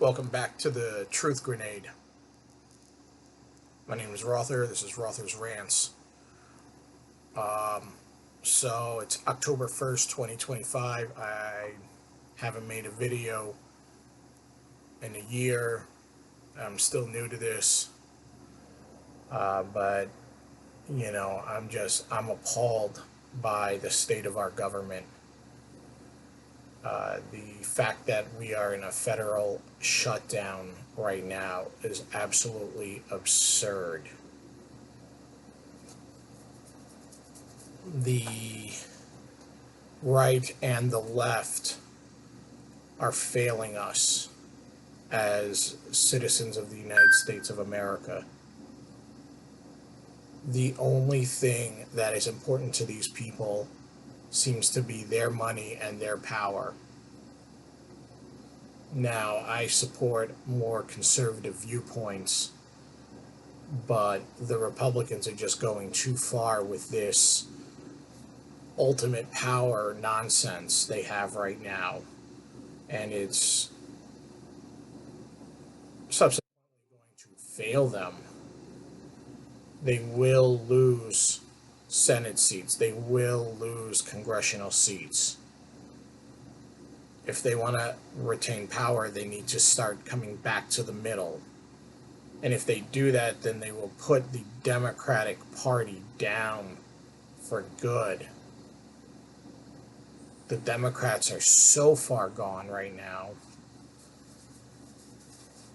Welcome back to the Truth Grenade. My name is Rother. This is Rother's Rants. So it's October 1st, 2025. I haven't made a video in a year. I'm still new to this. But, I'm appalled by the state of our government. The fact that we are in a federal shutdown right now is absolutely absurd. The right and the left are failing us as citizens of the United States of America. The only thing that is important to these people seems to be their money and their power. Now, I support more conservative viewpoints, but the Republicans are just going too far with this ultimate power nonsense they have right now. And it's subsequently going to fail them. They will lose Senate seats. They will lose congressional seats. If they want to retain power, they need to start coming back to the middle. And if they do that, then they will put the Democratic Party down for good. The Democrats are so far gone right now.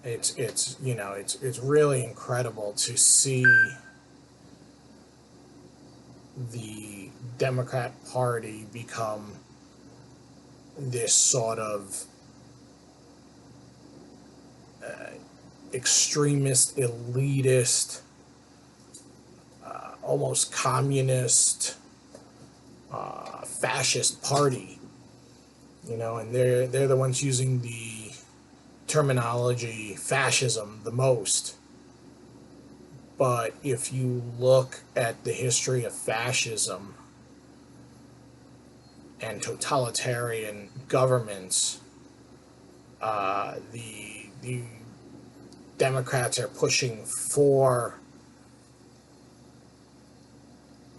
It's really incredible to see the Democrat Party become this sort of extremist, elitist, almost communist, fascist party, and they're the ones using the terminology fascism the most. But if you look at the history of fascism and totalitarian governments, the Democrats are pushing for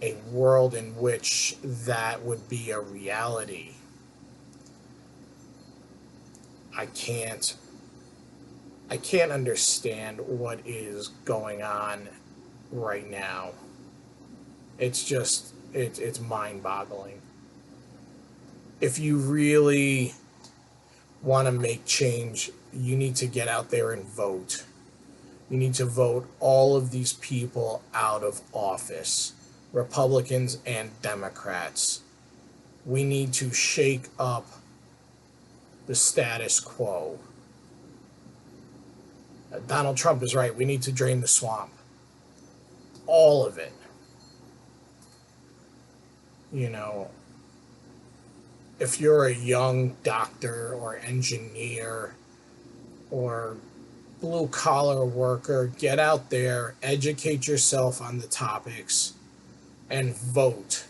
a world in which that would be a reality. I can't understand what is going on right now. It's mind-boggling. If you really want to make change, you need to get out there and vote. You need to vote all of these people out of office, Republicans and Democrats. We need to shake up the status quo. Donald Trump is right. We need to drain the swamp. All of it. If you're a young doctor or engineer or blue-collar worker, get out there, educate yourself on the topics, and vote.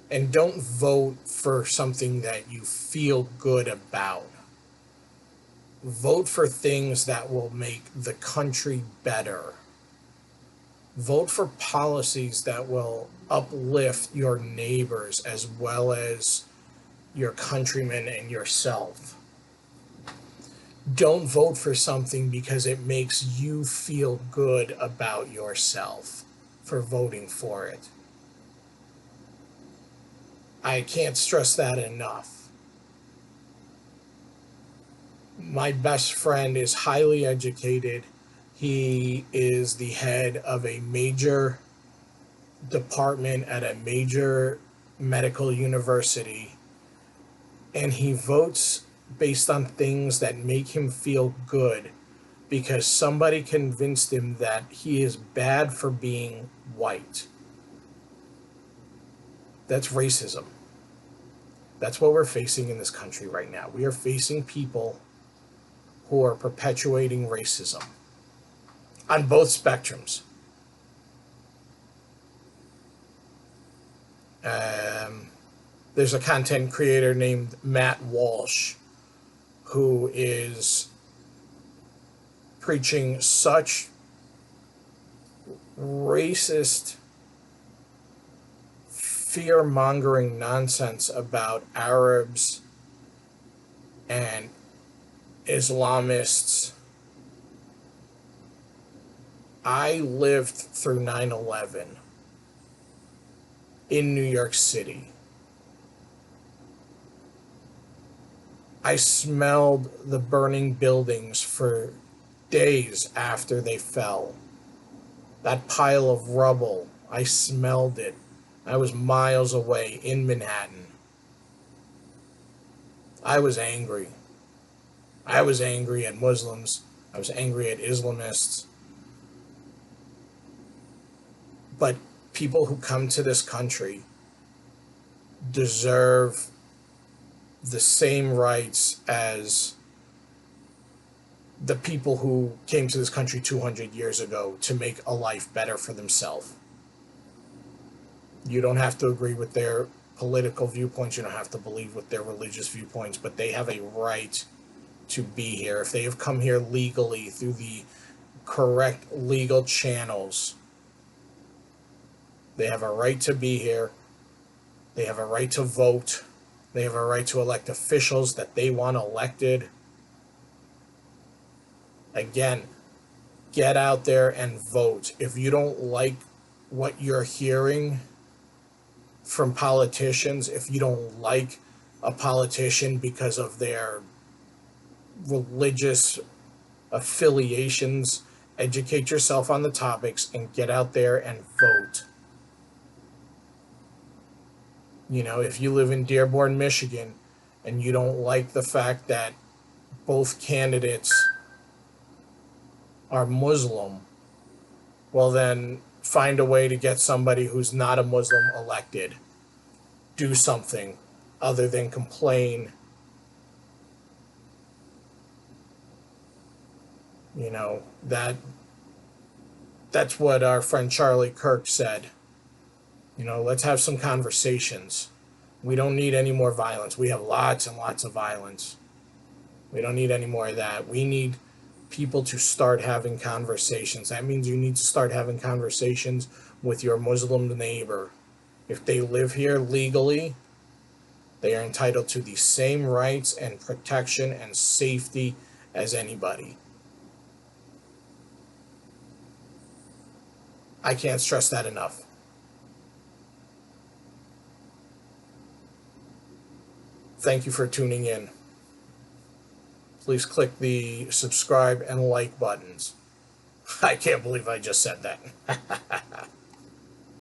And don't vote for something that you feel good about. Vote for things that will make the country better. Vote for policies that will uplift your neighbors as well as your countrymen and yourself. Don't vote for something because it makes you feel good about yourself for voting for it. I can't stress that enough. My best friend is highly educated. He is the head of a major department at a major medical university, and he votes based on things that make him feel good because somebody convinced him that he is bad for being white. That's racism. That's what we're facing in this country right now. We are facing people who are perpetuating racism on both spectrums. There's a content creator named Matt Walsh who is preaching such racist, fear-mongering nonsense about Arabs and Islamists. I lived through 9/11 in New York City. I smelled the burning buildings for days after they fell. That pile of rubble, I smelled it. I was miles away in Manhattan. I was angry. I was angry at Muslims. I was angry at Islamists. But people who come to this country deserve the same rights as the people who came to this country 200 years ago to make a life better for themselves. You don't have to agree with their political viewpoints. You don't have to believe with their religious viewpoints, but they have a right to be here. If they have come here legally through the correct legal channels, they have a right to be here. They have a right to vote. They have a right to elect officials that they want elected. Again, get out there and vote. If you don't like what you're hearing from politicians, if you don't like a politician because of their religious affiliations, educate yourself on the topics and get out there and vote. You know, if you live in Dearborn, Michigan, and you don't like the fact that both candidates are Muslim, well then find a way to get somebody who's not a Muslim elected. Do something other than complain. You know, that's what our friend Charlie Kirk said. You know, let's have some conversations. We don't need any more violence. We have lots and lots of violence. We don't need any more of that. We need people to start having conversations. That means you need to start having conversations with your Muslim neighbor. If they live here legally, they are entitled to the same rights and protection and safety as anybody. I can't stress that enough. Thank you for tuning in. Please click the subscribe and like buttons. I can't believe I just said that.